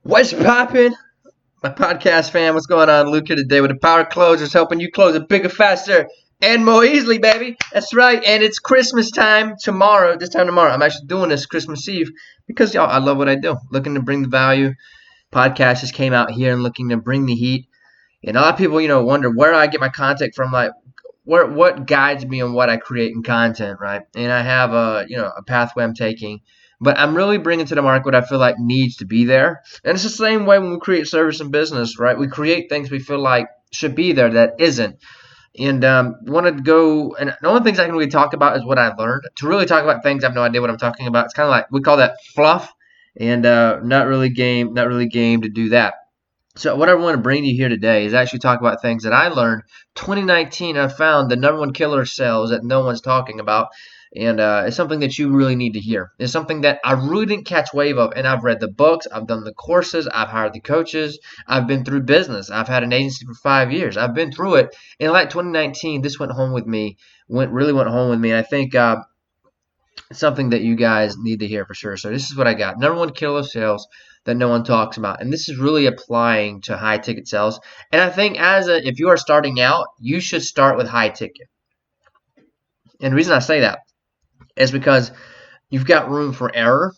What's poppin'? My podcast fam, what's going on? Luke here today with the Power Closers, helping you close it bigger, faster, and more easily, baby. That's right, and it's Christmas time tomorrow. This time tomorrow, I'm actually doing this Christmas Eve because y'all, I love what I do. Looking to bring the value. Podcast just came out here and looking to bring the heat. And a lot of people, wonder where I get my content from. Like, what guides me on what I create in content, right? And I have a pathway I'm taking. But I'm really bringing to the market what I feel like needs to be there. And it's the same way when we create service and business, right? We create things we feel like should be there that isn't. And wanted to go, and the only things I can really talk about is what I learned. To really talk about things I have no idea what I'm talking about, it's kind of like, we call that fluff, and not really game to do that. So what I want to bring to you here today is actually talk about things that I learned. 2019, I found the number one killer sales that no one's talking about. And it's something that you really need to hear. It's something that I really didn't catch wave of. And I've read the books. I've done the courses. I've hired the coaches. I've been through business. I've had an agency for 5 years. I've been through it. And like 2019, this went home with me. Really went home with me. And I think it's something that you guys need to hear for sure. So this is what I got. Number one killer sales that no one talks about. And this is really applying to high ticket sales. And I think if you are starting out, you should start with high ticket. And the reason I say that is because you've got room for error,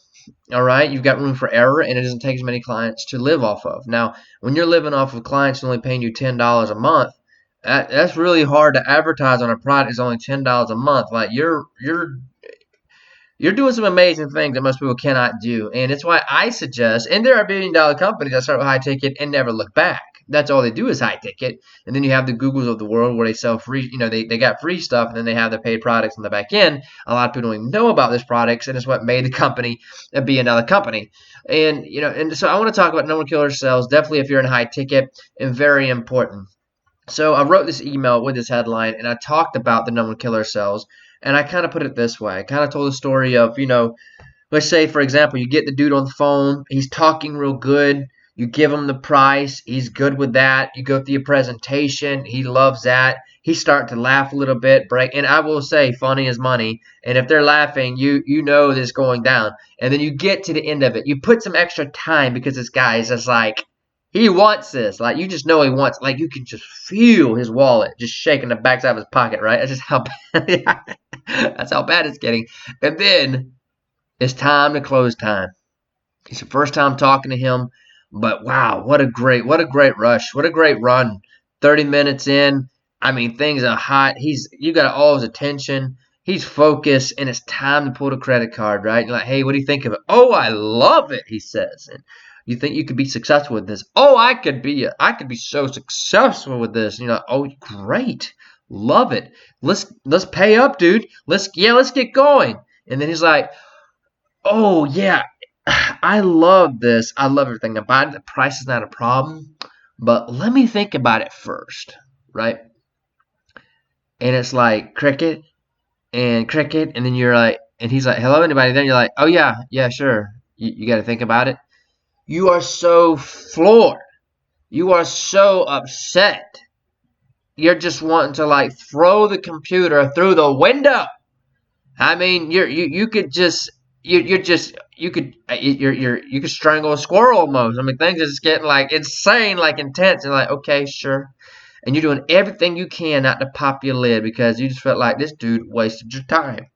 all right? You've got room for error, and it doesn't take as many clients to live off of. Now, when you're living off of clients only paying you $10 a month, that's really hard to advertise on a product that's only $10 a month. Like, you're doing some amazing things that most people cannot do, and it's why I suggest, and there are billion-dollar companies that start with high ticket and never look back. That's all they do is high ticket. And then you have the Googles of the world where they sell free, they got free stuff, and then they have their paid products on the back end. A lot of people don't even know about these products, and it's what made the company be another company. And, and so I want to talk about number one killer sales, definitely if you're in high ticket, and very important. So I wrote this email with this headline, and I talked about the number one killer sales, and I kind of put it this way. I kind of told the story of, let's say, for example, you get the dude on the phone, he's talking real good. You give him the price. He's good with that. You go through your presentation. He loves that. He's starting to laugh a little bit. And I will say, funny is money. And if they're laughing, you know this going down. And then you get to the end of it. You put some extra time because this guy is just like, he wants this. Like, you just know he wants. Like, you can just feel his wallet just shaking the backside of his pocket, right? That's just how bad. That's how bad it's getting. And then it's time to close time. It's the first time talking to him. But wow, what a great rush. What a great run. 30 minutes in. I mean, things are hot. You got all his attention. He's focused, and it's time to pull the credit card, right? You're like, hey, what do you think of it? Oh, I love it, he says. And you think you could be successful with this? Oh, I could be so successful with this. Oh, great. Love it. Let's pay up, dude. Let's get going. And then he's like, oh yeah. I love this. I love everything about it. The price is not a problem, but let me think about it first, right? And it's like cricket, and then you're like, and he's like, hello, anybody? Then you're like, oh yeah, sure. You got to think about it. You are so floored. You are so upset. You're just wanting to like throw the computer through the window. I mean, you could strangle a squirrel almost. I mean, things are just getting like insane, like intense. And like, okay, sure. And you're doing everything you can not to pop your lid because you just felt like this dude wasted your time.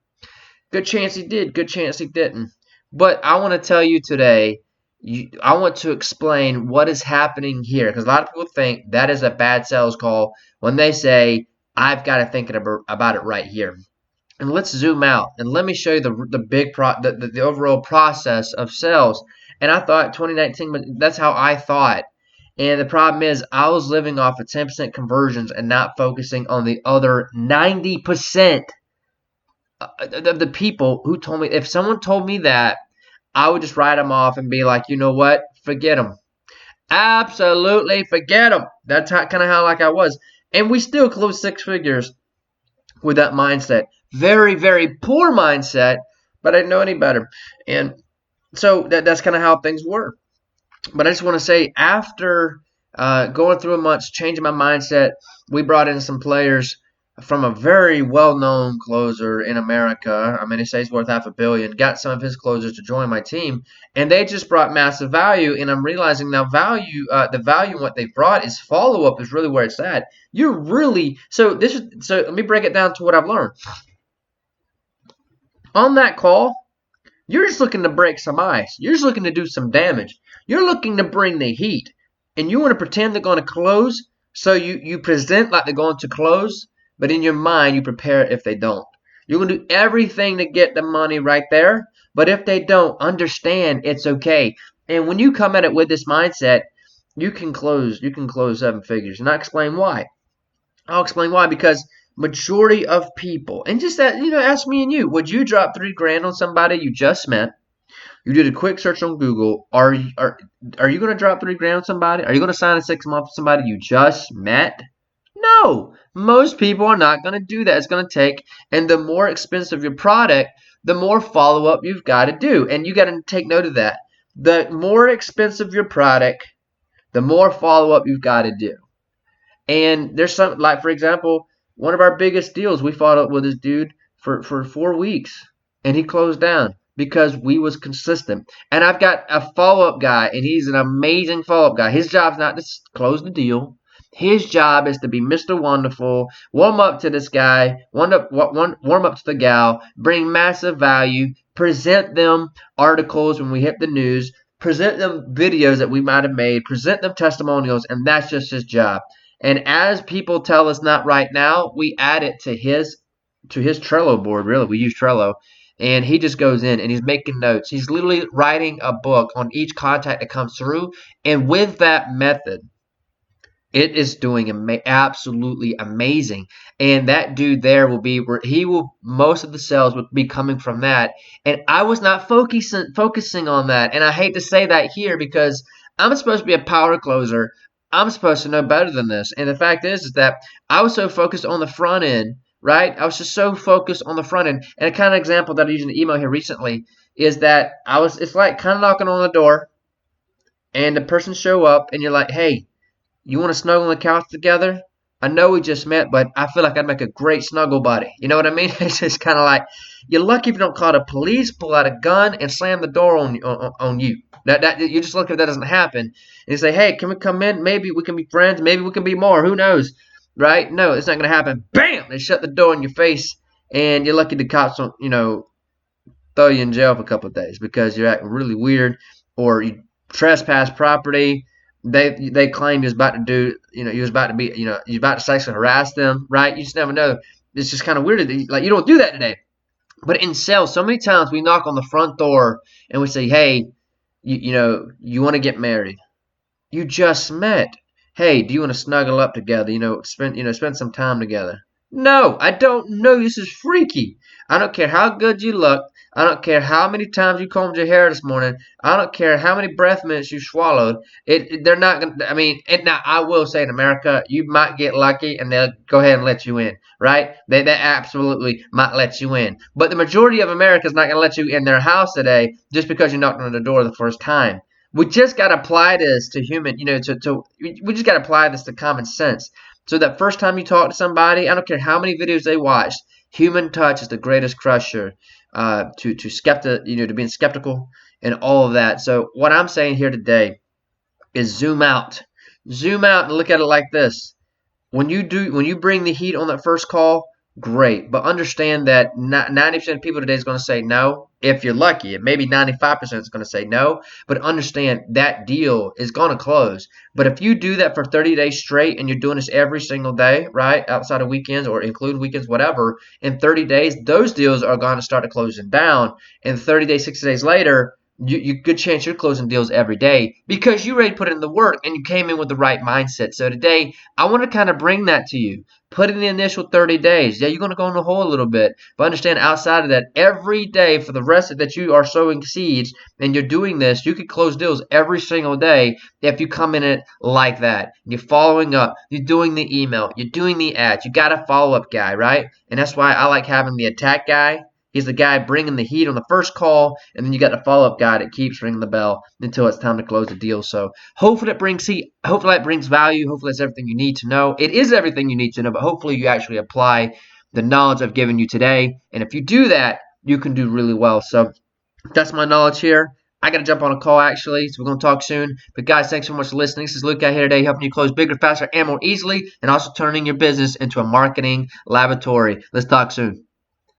Good chance he did. Good chance he didn't. But I want to tell you today, I want to explain what is happening here because a lot of people think that is a bad sales call when they say, I've got to think about it right here. And let's zoom out and let me show you the overall process of sales. And I thought 2019, but that's how I thought. And the problem is I was living off of 10% conversions and not focusing on the other 90% of the people who told me. If someone told me that, I would just write them off and be like, you know what? Forget them. Absolutely forget them. That's kind of how I was. And we still closed 6 figures with that mindset. Very, very poor mindset, but I didn't know any better. And so that's kind of how things were. But I just want to say, after going through a month, changing my mindset, we brought in some players from a very well-known closer in America. I mean, they say he's worth $500 million. Got some of his closers to join my team, and they just brought massive value. And I'm realizing now, the value in what they brought is follow-up is really where it's at. You're really so this is so. Let me break it down to what I've learned on that call. You're just looking to break some ice. You're just looking to do some damage. You're looking to bring the heat, and you want to pretend they're going to close. So you present like they're going to close, but in your mind, you prepare if they don't. You're going to do everything to get the money right there. But if they don't, understand it's okay. And when you come at it with this mindset, you can close 7 figures. And I'll explain why. Because majority of people, and just that, ask me and you, would you drop $3,000 on somebody you just met? You did a quick search on Google. Are you going to drop $3,000 on somebody? Are you going to sign a 6-month with somebody you just met? No, most people are not going to do that. It's going to take, and the more expensive your product, the more follow-up you've got to do. And you got to take note of that. The more expensive your product, the more follow-up you've got to do. And there's some, like, for example, one of our biggest deals, we followed up with this dude for 4 weeks, and he closed down because we was consistent. And I've got a follow-up guy, and he's an amazing follow-up guy. His job's not to close the deal. His job is to be Mr. Wonderful, warm up to this guy, warm up to the gal, bring massive value, present them articles when we hit the news, present them videos that we might have made, present them testimonials, and that's just his job. And as people tell us not right now, we add it to his Trello board. Really, we use Trello. And he just goes in and he's making notes. He's literally writing a book on each contact that comes through. And with that method, it is doing absolutely amazing. And that dude there will be where most of the sales will be coming from that. And I was not focusing on that. And I hate to say that here because I'm supposed to be a power closer. I'm supposed to know better than this. And the fact is that I was so focused on the front end, right? I was just so focused on the front end. And a kind of example that I used in the email here recently is that it's like kind of knocking on the door and the person show up and you're like, hey, you want to snuggle on the couch together? I know we just met, but I feel like I'd make a great snuggle buddy. You know what I mean? It's just kind of like, you're lucky if you don't call the police, pull out a gun, and slam the door on you. You're just lucky if that doesn't happen. And you say, hey, can we come in? Maybe we can be friends. Maybe we can be more. Who knows? Right? No, it's not going to happen. Bam! They shut the door in your face, and you're lucky the cops don't, throw you in jail for a couple of days because you're acting really weird or you trespass property. They claim you was about to do, you was about to be, you was about to sexually harass them, right? You just never know. It's just kind of weird. Like, you don't do that today. But in sales, so many times we knock on the front door and we say, hey, you want to get married. You just met. Hey, do you want to snuggle up together? Spend some time together. No, I don't know. This is freaky. I don't care how good you look. I don't care how many times you combed your hair this morning. I don't care how many breath mints you swallowed. They're not going to, and now I will say in America, you might get lucky and they'll go ahead and let you in, right? They absolutely might let you in. But the majority of America is not going to let you in their house today just because you knocked on the door the first time. We just got to apply this to human, we just got to apply this to common sense. So that first time you talk to somebody, I don't care how many videos they watched, human touch is the greatest crusher to being skeptical and all of that. So what I'm saying here today is zoom out and look at it like this. When you bring the heat on that first call, great, but understand that 90% of people today is going to say no. If you're lucky, maybe 95% is going to say no, but understand that deal is going to close. But if you do that for 30 days straight and you're doing this every single day, right, outside of weekends or including weekends, whatever, in 30 days, those deals are going to start closing down. And 30 days, 60 days later, you good chance you're closing deals every day because you already put in the work and you came in with the right mindset. So today, I want to kind of bring that to you. Put in the initial 30 days. Yeah, you're going to go in the hole a little bit. But understand outside of that, every day for the rest of that you are sowing seeds and you're doing this, you could close deals every single day if you come in it like that. You're following up. You're doing the email. You're doing the ads. You got a follow-up guy, right? And that's why I like having the attack guy. He's the guy bringing the heat on the first call, and then you got the follow-up guy that keeps ringing the bell until it's time to close the deal. So hopefully it brings value. Hopefully it's everything you need to know. It is everything you need to know, but hopefully you actually apply the knowledge I've given you today. And if you do that, you can do really well. So that's my knowledge here. I got to jump on a call, actually, so we're going to talk soon. But, guys, thanks so much for listening. This is Luke out here today helping you close bigger, faster, and more easily, and also turning your business into a marketing laboratory. Let's talk soon.